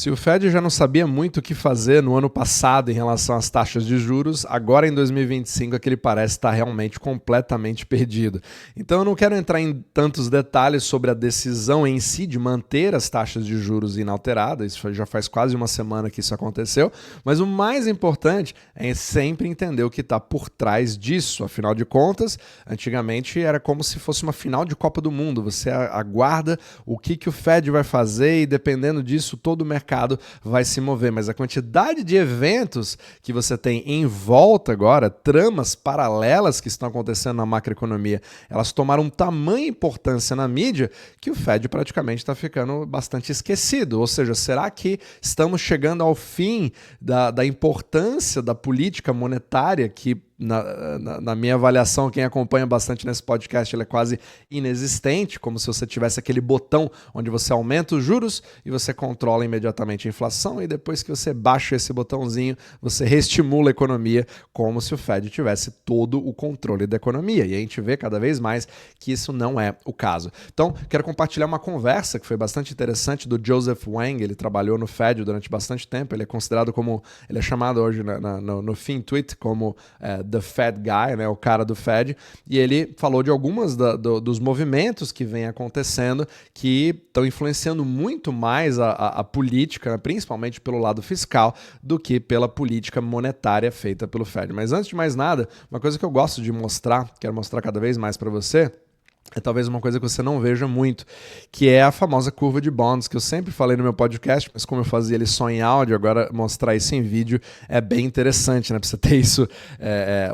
Se o Fed já não sabia muito o que fazer no ano passado em relação às taxas de juros, agora em 2025 é que ele parece estar realmente completamente perdido. Então eu não quero entrar em tantos detalhes sobre a decisão em si de manter as taxas de juros inalteradas, isso já faz quase uma semana que isso aconteceu, mas o mais importante é sempre entender o que está por trás disso. Afinal de contas, antigamente era como se fosse uma final de Copa do Mundo, você aguarda o que o Fed vai fazer e dependendo disso todo o mercado vai se mover, mas a quantidade de eventos que você tem em volta agora, tramas paralelas que estão acontecendo na macroeconomia, elas tomaram tamanha importância na mídia que o Fed praticamente está ficando bastante esquecido. Ou seja, será que estamos chegando ao fim da importância da política monetária que na minha avaliação, quem acompanha bastante nesse podcast, ele é quase inexistente, como se você tivesse aquele botão onde você aumenta os juros e você controla imediatamente a inflação e depois que você baixa esse botãozinho, você reestimula a economia como se o Fed tivesse todo o controle da economia. E a gente vê cada vez mais que isso não é o caso. Então, quero compartilhar uma conversa que foi bastante interessante do Joseph Wang, ele trabalhou no Fed durante bastante tempo, ele é considerado como, ele é chamado hoje no FinTwit como The Fed Guy, né, o cara do Fed, e ele falou de algumas dos movimentos que vem acontecendo que estão influenciando muito mais a política, principalmente pelo lado fiscal, do que pela política monetária feita pelo Fed. Mas antes de mais nada, uma coisa que eu gosto de mostrar, quero mostrar cada vez mais para você, é talvez uma coisa que você não veja muito, que é a famosa curva de bonds, que eu sempre falei no meu podcast, mas como eu fazia ele só em áudio, agora mostrar isso em vídeo é bem interessante, né? Pra você ter isso,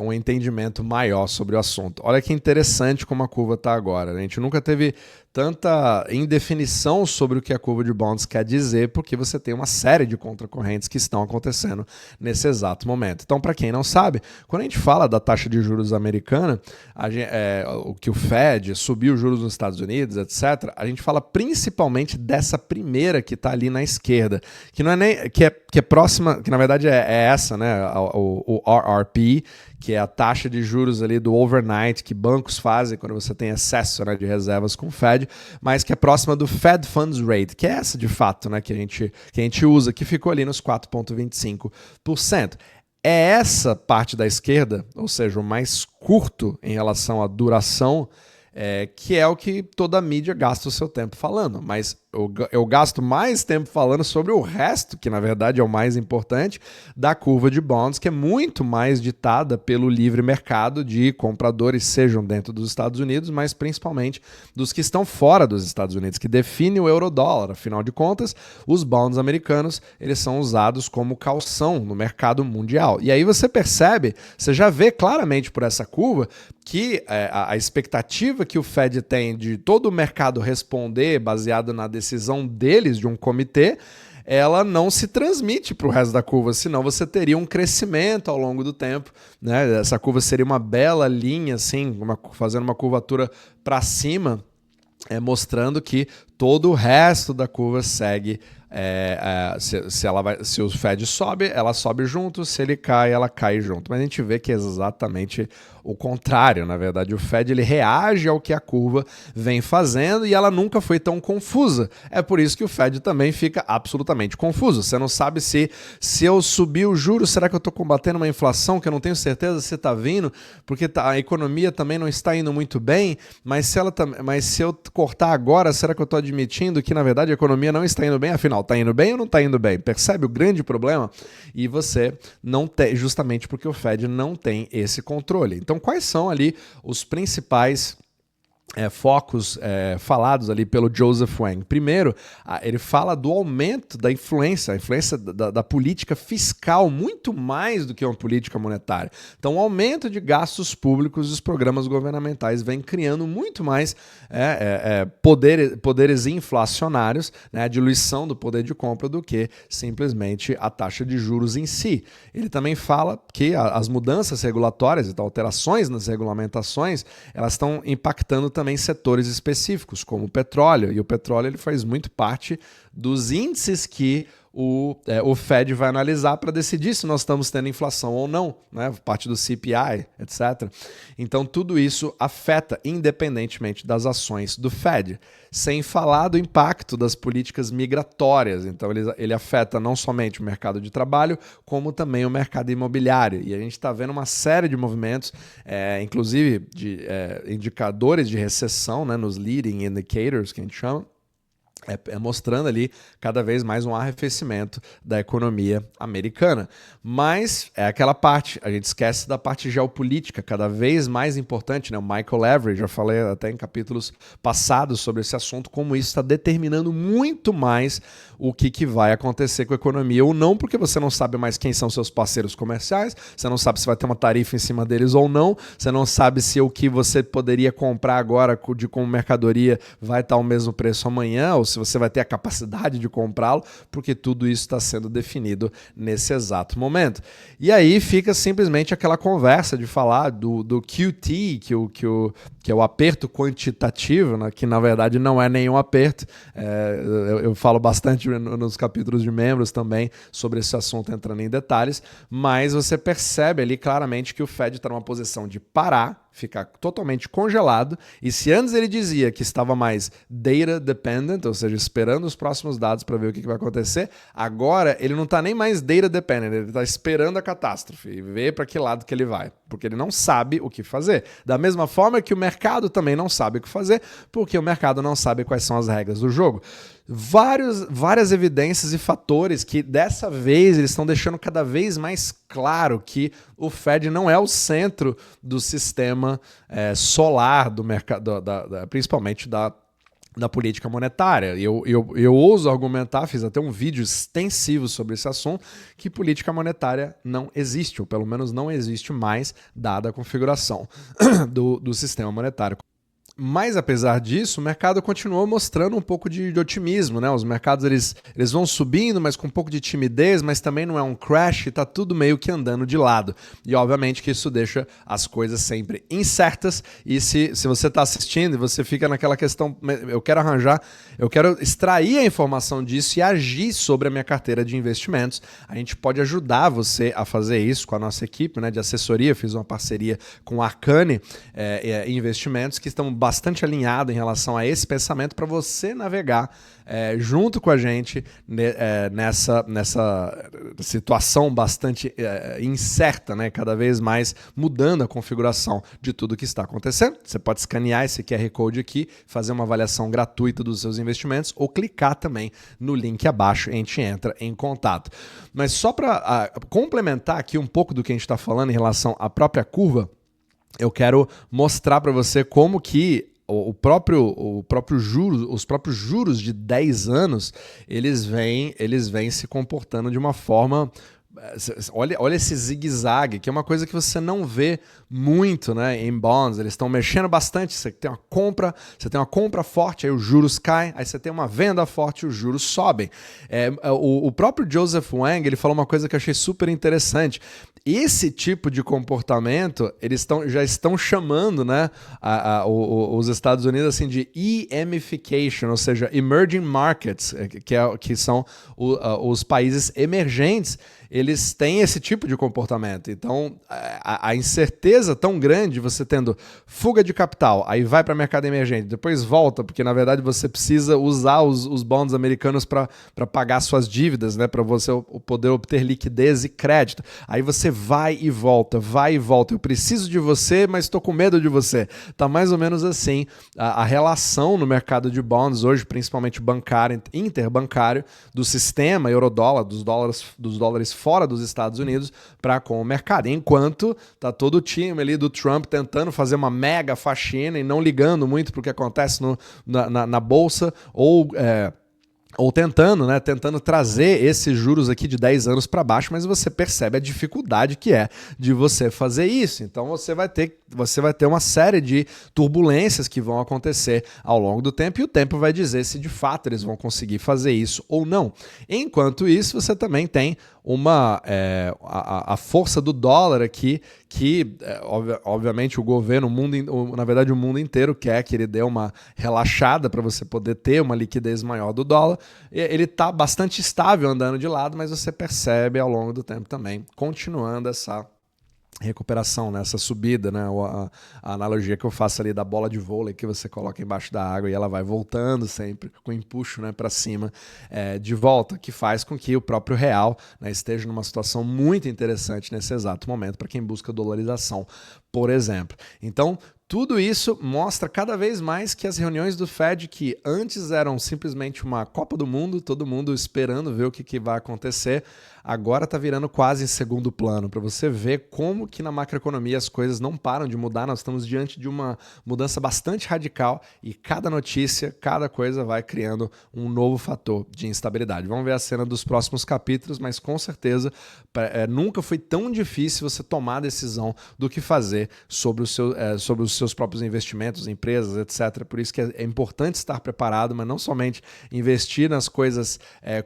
um entendimento maior sobre o assunto. Olha que interessante como a curva está agora, né? A gente nunca teve tanta indefinição sobre o que a curva de bonds quer dizer, porque você tem uma série de contracorrentes que estão acontecendo nesse exato momento. Então, para quem não sabe, quando a gente fala da taxa de juros americana, o que o Fed subiu os juros nos Estados Unidos, etc., a gente fala principalmente dessa primeira que está ali na esquerda, que não é nem que é próxima, que na verdade é essa, né, o RRP, que é a taxa de juros ali do overnight que bancos fazem quando você tem excesso, né, de reservas com o Fed, mas que é próxima do Fed Funds Rate, que é essa de fato, né, que a gente usa, que ficou ali nos 4,25%. É essa parte da esquerda, ou seja, o mais curto em relação à duração, que é o que toda a mídia gasta o seu tempo falando, mas eu gasto mais tempo falando sobre o resto, que na verdade é o mais importante, da curva de bonds, que é muito mais ditada pelo livre mercado de compradores, sejam dentro dos Estados Unidos, mas principalmente dos que estão fora dos Estados Unidos, que define o euro-dólar. Afinal de contas, os bonds americanos, eles são usados como calção no mercado mundial. E aí você percebe, você já vê claramente por essa curva, que a expectativa que o Fed tem de todo o mercado responder baseado na decisão deles, de um comitê, ela não se transmite para o resto da curva, senão você teria um crescimento ao longo do tempo, né? Essa curva seria uma bela linha, assim, fazendo uma curvatura para cima, mostrando que todo o resto da curva segue. Se o Fed sobe, ela sobe junto, se ele cai, ela cai junto. Mas a gente vê que é exatamente o contrário. Na verdade, o Fed ele reage ao que a curva vem fazendo e ela nunca foi tão confusa. É por isso que o Fed também fica absolutamente confuso. Você não sabe se eu subir o juros, será que eu estou combatendo uma inflação que eu não tenho certeza se está vindo, porque a economia também não está indo muito bem, mas se eu cortar agora, será que eu estou admitindo que, na verdade, a economia não está indo bem? Afinal, está indo bem ou não está indo bem? Percebe o grande problema? E você não tem, justamente porque o Fed não tem esse controle. Então, quais são ali os principais focos falados ali pelo Joseph Wang? Primeiro, ele fala do aumento da influência, a influência da política fiscal, muito mais do que uma política monetária. Então, o aumento de gastos públicos e os programas governamentais vem criando muito mais poderes inflacionários, né, a diluição do poder de compra do que simplesmente a taxa de juros em si. Ele também fala que as mudanças regulatórias, então, alterações nas regulamentações, elas estão impactando também setores específicos, como o petróleo, e o petróleo ele faz muito parte dos índices que o Fed vai analisar para decidir se nós estamos tendo inflação ou não, né? Parte do CPI, etc. Então, tudo isso afeta independentemente das ações do Fed, sem falar do impacto das políticas migratórias. Então, ele afeta não somente o mercado de trabalho, como também o mercado imobiliário. E a gente está vendo uma série de movimentos, inclusive de indicadores de recessão, né, nos leading indicators, que a gente chama, mostrando ali cada vez mais um arrefecimento da economia americana. Mas é aquela parte, a gente esquece da parte geopolítica, cada vez mais importante, né? O Michael Lavery, já falei até em capítulos passados sobre esse assunto, como isso está determinando muito mais o que vai acontecer com a economia ou não, porque você não sabe mais quem são seus parceiros comerciais, você não sabe se vai ter uma tarifa em cima deles ou não, você não sabe se o que você poderia comprar agora como mercadoria vai estar ao mesmo preço amanhã, ou se você vai ter a capacidade de comprá-lo, porque tudo isso está sendo definido nesse exato momento. E aí fica simplesmente aquela conversa de falar do QT, que é o aperto quantitativo, né, que na verdade não é nenhum aperto. Eu falo bastante nos capítulos de membros também sobre esse assunto, entrando em detalhes, mas você percebe ali claramente que o Fed está numa posição de parar, ficar totalmente congelado, e se antes ele dizia que estava mais data dependent, ou seja, esperando os próximos dados para ver o que vai acontecer, agora ele não está nem mais data dependent, ele está esperando a catástrofe e ver para que lado que ele vai, porque ele não sabe o que fazer. Da mesma forma que o mercado também não sabe o que fazer, porque o mercado não sabe quais são as regras do jogo. Várias evidências e fatores que dessa vez eles estão deixando cada vez mais claro que o Fed não é o centro do sistema solar do mercado, principalmente da política monetária. Eu ouso argumentar, fiz até um vídeo extensivo sobre esse assunto, que política monetária não existe, ou pelo menos não existe mais, dada a configuração do sistema monetário. Mas, apesar disso, o mercado continuou mostrando um pouco de otimismo, né? Os mercados eles vão subindo, mas com um pouco de timidez, mas também não é um crash, está tudo meio que andando de lado. E, obviamente, que isso deixa as coisas sempre incertas. E se você está assistindo e você fica naquela questão, eu quero extrair a informação disso e agir sobre a minha carteira de investimentos, a gente pode ajudar você a fazer isso com a nossa equipe, né, de assessoria. Fiz uma parceria com a Arcane Investimentos, que estão bastante alinhado em relação a esse pensamento para você navegar junto com a gente nessa situação bastante incerta, né? Cada vez mais mudando a configuração de tudo que está acontecendo. Você pode escanear esse QR Code aqui, fazer uma avaliação gratuita dos seus investimentos ou clicar também no link abaixo e a gente entra em contato. Mas só para complementar aqui um pouco do que a gente está falando em relação à própria curva, eu quero mostrar para você como que os próprios juros de 10 anos, eles vêm se comportando de uma forma... Olha esse zigue-zague, que é uma coisa que você não vê muito, né, em bonds. Eles estão mexendo bastante. Você tem uma compra forte, aí os juros caem, aí você tem uma venda forte e os juros sobem. O próprio Joseph Wang, ele falou uma coisa que eu achei super interessante. Esse tipo de comportamento, eles já estão chamando, né, os Estados Unidos assim, de EMification, ou seja, Emerging Markets, que são os países emergentes. Eles têm esse tipo de comportamento. Então, a incerteza tão grande, você tendo fuga de capital, aí vai para o mercado emergente, depois volta, porque na verdade você precisa usar os bonds americanos para pagar suas dívidas, né, para você poder obter liquidez e crédito. Aí você vai e volta. Eu preciso de você, mas estou com medo de você. Tá mais ou menos assim a relação no mercado de bonds hoje, principalmente bancário, interbancário, do sistema eurodólar, dos dólares fora dos Estados Unidos para com o mercado. Enquanto tá todo o time ali do Trump tentando fazer uma mega faxina e não ligando muito para o que acontece na bolsa ou tentando trazer esses juros aqui de 10 anos para baixo, mas você percebe a dificuldade que é de você fazer isso. Então você vai ter uma série de turbulências que vão acontecer ao longo do tempo, e o tempo vai dizer se de fato eles vão conseguir fazer isso ou não. Enquanto isso, você também tem a força do dólar aqui, que obviamente o governo, na verdade o mundo inteiro quer que ele dê uma relaxada para você poder ter uma liquidez maior do dólar, ele está bastante estável andando de lado, mas você percebe ao longo do tempo também, continuando essa recuperação, né? Essa subida, né? A analogia que eu faço ali da bola de vôlei que você coloca embaixo da água e ela vai voltando sempre com empuxo, né, para cima, de volta, que faz com que o próprio real, né, esteja numa situação muito interessante nesse exato momento para quem busca dolarização, por exemplo. Então, tudo isso mostra cada vez mais que as reuniões do Fed, que antes eram simplesmente uma Copa do Mundo, todo mundo esperando ver o que vai acontecer, agora está virando quase em segundo plano, para você ver como que na macroeconomia as coisas não param de mudar. Nós estamos diante de uma mudança bastante radical e cada notícia, cada coisa vai criando um novo fator de instabilidade. Vamos ver a cena dos próximos capítulos, mas com certeza nunca foi tão difícil você tomar a decisão do que fazer sobre os seus próprios investimentos, empresas, etc. Por isso que é importante estar preparado, mas não somente investir nas coisas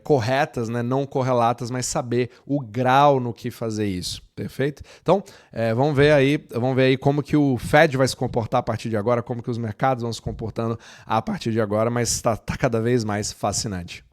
corretas, né, não correlatas, mas saber o grau no que fazer isso. Perfeito? Então, vamos ver aí como que o Fed vai se comportar a partir de agora, como que os mercados vão se comportando a partir de agora, mas está cada vez mais fascinante.